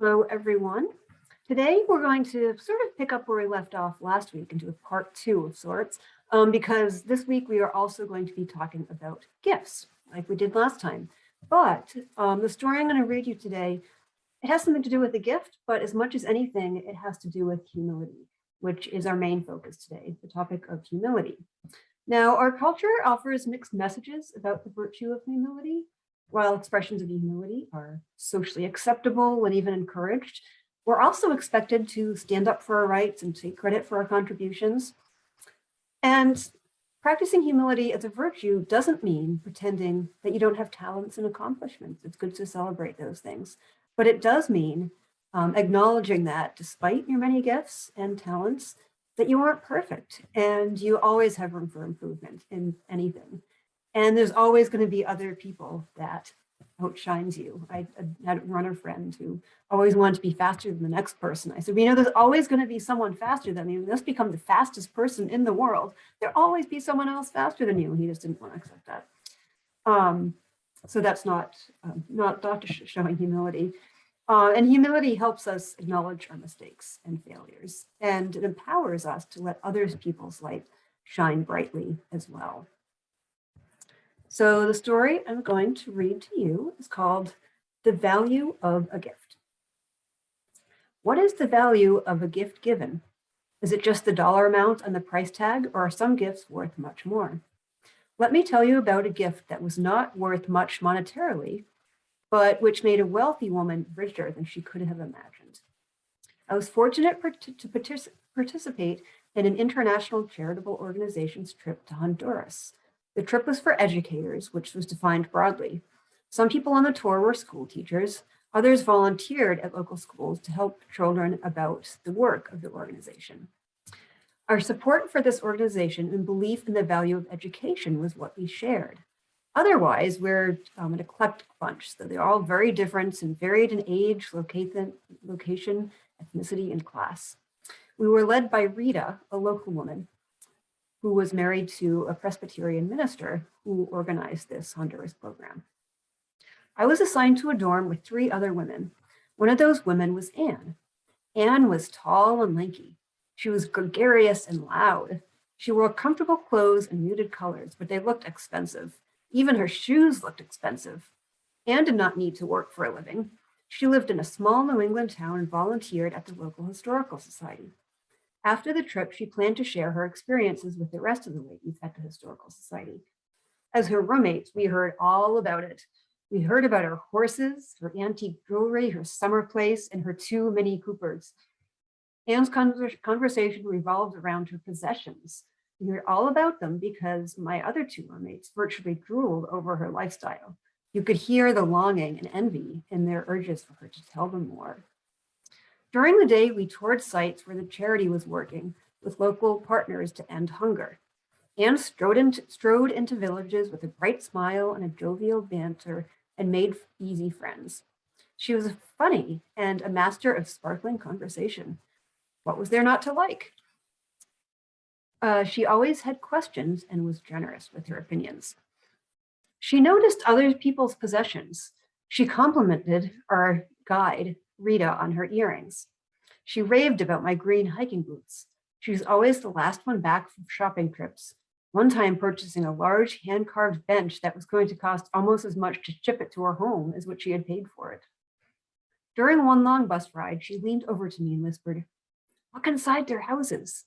Hello, everyone. Today, we're going to sort of pick up where we left off last week and do a part two of sorts, because this week we are also going to be talking about gifts, like we did last time. But the story I'm going to read you today, it has something to do with the gift, but as much as anything, it has to do with humility, which is our main focus today, the topic of humility. Now, our culture offers mixed messages about the virtue of humility. While expressions of humility are socially acceptable and even encouraged, we're also expected to stand up for our rights and take credit for our contributions. And practicing humility as a virtue doesn't mean pretending that you don't have talents and accomplishments. It's good to celebrate those things. But it does mean acknowledging that despite your many gifts and talents, that you aren't perfect and you always have room for improvement in anything. And there's always going to be other people that outshines you. I had a runner friend who always wanted to be faster than the next person. I said, there's always going to be someone faster than you. Let's become the fastest person in the world. There'll always be someone else faster than you. And he just didn't want to accept that. So that's not showing humility. And humility helps us acknowledge our mistakes and failures, and it empowers us to let other people's light shine brightly as well. So the story I'm going to read to you is called The Value of a Gift. What is the value of a gift given? Is it just the dollar amount and the price tag, or are some gifts worth much more? Let me tell you about a gift that was not worth much monetarily, but which made a wealthy woman richer than she could have imagined. I was fortunate to participate in an international charitable organization's trip to Honduras. The trip was for educators, which was defined broadly. Some people on the tour were school teachers. Others volunteered at local schools to help children about the work of the organization. Our support for this organization and belief in the value of education was what we shared. Otherwise, we're an eclectic bunch, so they're all very different and varied in age, location, ethnicity, and class. We were led by Rita, a local woman who was married to a Presbyterian minister who organized this Honduras program. I was assigned to a dorm with 3 other women. One of those women was Anne. Anne was tall and lanky. She was gregarious and loud. She wore comfortable clothes and muted colors, but they looked expensive. Even her shoes looked expensive. Anne did not need to work for a living. She lived in a small New England town and volunteered at the local historical society. After the trip, she planned to share her experiences with the rest of the ladies at the historical society. As her roommates, we heard all about it. We heard about her horses, her antique jewelry, her summer place, and her 2 Mini Coopers. Anne's conversation revolved around her possessions. We heard all about them because my other 2 roommates virtually drooled over her lifestyle. You could hear the longing and envy in their urges for her to tell them more. During the day, we toured sites where the charity was working with local partners to end hunger. Anne strode into villages with a bright smile and a jovial banter and made easy friends. She was funny and a master of sparkling conversation. What was there not to like? She always had questions and was generous with her opinions. She noticed other people's possessions. She complimented our guide, Rita, on her earrings. She raved about my green hiking boots. She was always the last one back from shopping trips, one time purchasing a large hand-carved bench that was going to cost almost as much to ship it to her home as what she had paid for it. During one long bus ride, she leaned over to me and whispered, "Look inside their houses."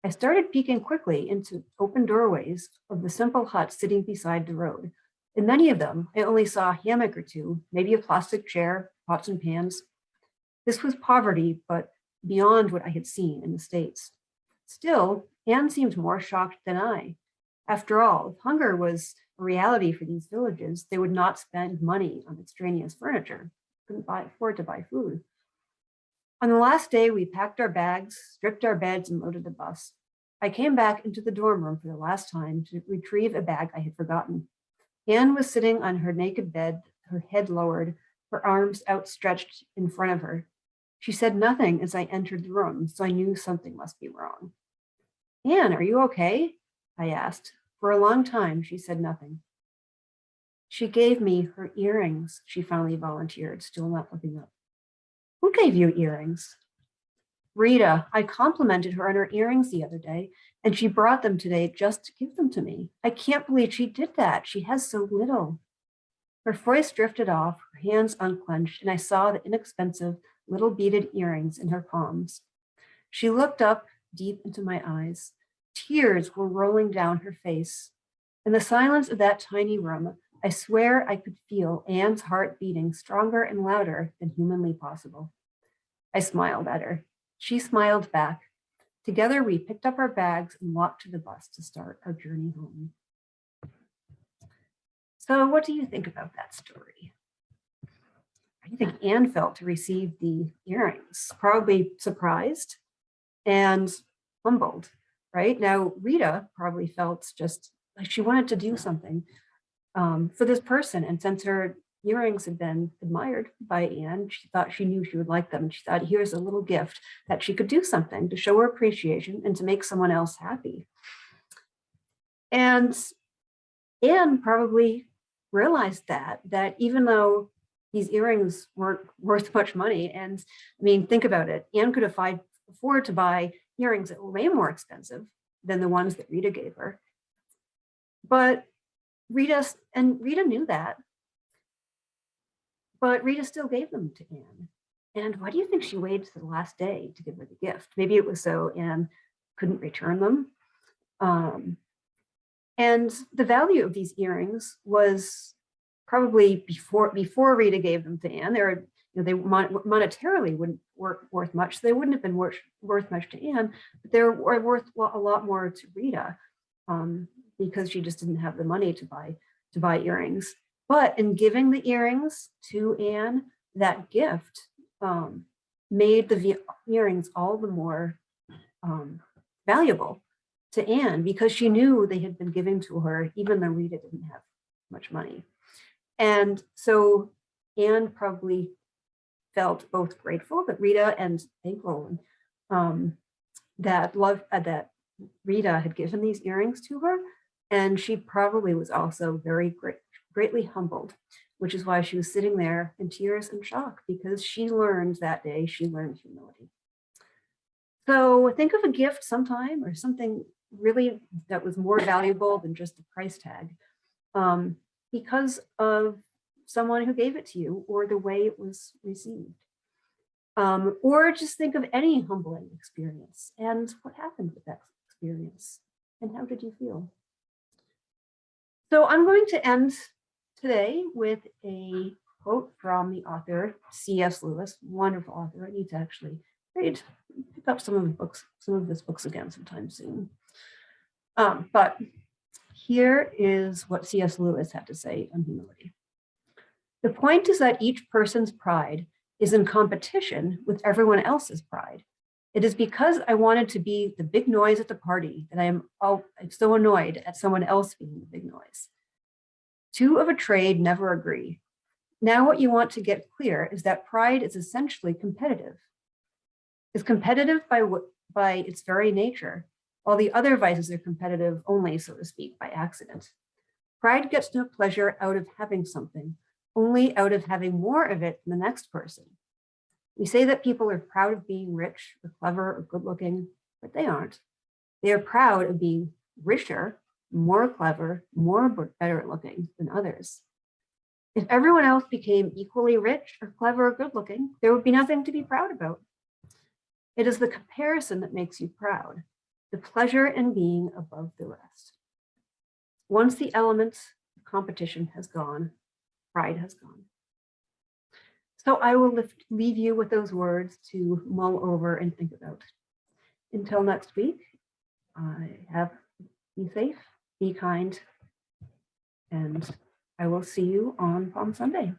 I started peeking quickly into open doorways of the simple huts sitting beside the road. In many of them, I only saw a hammock or 2, maybe a plastic chair, pots and pans. This was poverty, but beyond what I had seen in the States. Still, Anne seemed more shocked than I. After all, if hunger was a reality for these villages, they would not spend money on extraneous furniture, couldn't afford to buy food. On the last day, we packed our bags, stripped our beds, and loaded the bus. I came back into the dorm room for the last time to retrieve a bag I had forgotten. Anne was sitting on her naked bed, her head lowered, her arms outstretched in front of her. She said nothing as I entered the room, so I knew something must be wrong. "Anne, are you okay?" I asked. For a long time, she said nothing. "She gave me her earrings," she finally volunteered, still not looking up. Who gave you earrings? Rita. I complimented her on her earrings the other day, and she brought them today just to give them to me. I can't believe she did that. She has so little. Her voice drifted off, her hands unclenched, and I saw the inexpensive little beaded earrings in her palms. She looked up deep into my eyes. Tears were rolling down her face. In the silence of that tiny room, I swear I could feel Anne's heart beating stronger and louder than humanly possible. I smiled at her. She smiled back. Together, we picked up our bags and walked to the bus to start our journey home. So what do you think about that story? How do you think Anne felt to receive the earrings? Probably surprised and humbled, right? Now, Rita probably felt just like she wanted to do something for this person. And since her earrings had been admired by Anne, she thought she knew she would like them. She thought, here's a little gift that she could do something to show her appreciation and to make someone else happy. And Anne probably realized that even though these earrings weren't worth much money, and I mean, think about it, Anne could afford to buy earrings that were way more expensive than the ones that Rita gave her. But Rita knew that, but Rita still gave them to Anne. And why do you think she waited to the last day to give her the gift? Maybe it was so Anne couldn't return them. And the value of these earrings was probably before Rita gave them to Anne. They monetarily wouldn't worth much. So they wouldn't have been worth much to Anne, but they were worth a lot more to Rita because she just didn't have the money to buy earrings. But in giving the earrings to Anne, that gift made the earrings all the more valuable to Anne because she knew they had been given to her even though Rita didn't have much money. And so Anne probably felt both grateful that Rita and thankful that Rita had given these earrings to her. And she probably was also very greatly humbled, which is why she was sitting there in tears and shock because she learned that day, she learned humility. So think of a gift sometime or something really that was more valuable than just the price tag because of someone who gave it to you or the way it was received. Or just think of any humbling experience and what happened with that experience and how did you feel? So I'm going to end today with a quote from the author, C.S. Lewis, wonderful author. I need to actually pick up some of his books again sometime soon. But here is what C.S. Lewis had to say on humility. The point is that each person's pride is in competition with everyone else's pride. It is because I wanted to be the big noise at the party that I'm so annoyed at someone else being the big noise. Two of a trade never agree. Now what you want to get clear is that pride is essentially competitive. It's competitive by its very nature, while the other vices are competitive only, so to speak, by accident. Pride gets no pleasure out of having something, only out of having more of it than the next person. We say that people are proud of being rich or clever or good looking, but they aren't. They are proud of being richer, more clever, better looking than others. If everyone else became equally rich or clever or good looking, there would be nothing to be proud about. It is the comparison that makes you proud, the pleasure in being above the rest. Once the element of competition has gone, pride has gone. So I will leave you with those words to mull over and think about. Until next week, be safe, be kind, and I will see you on Palm Sunday.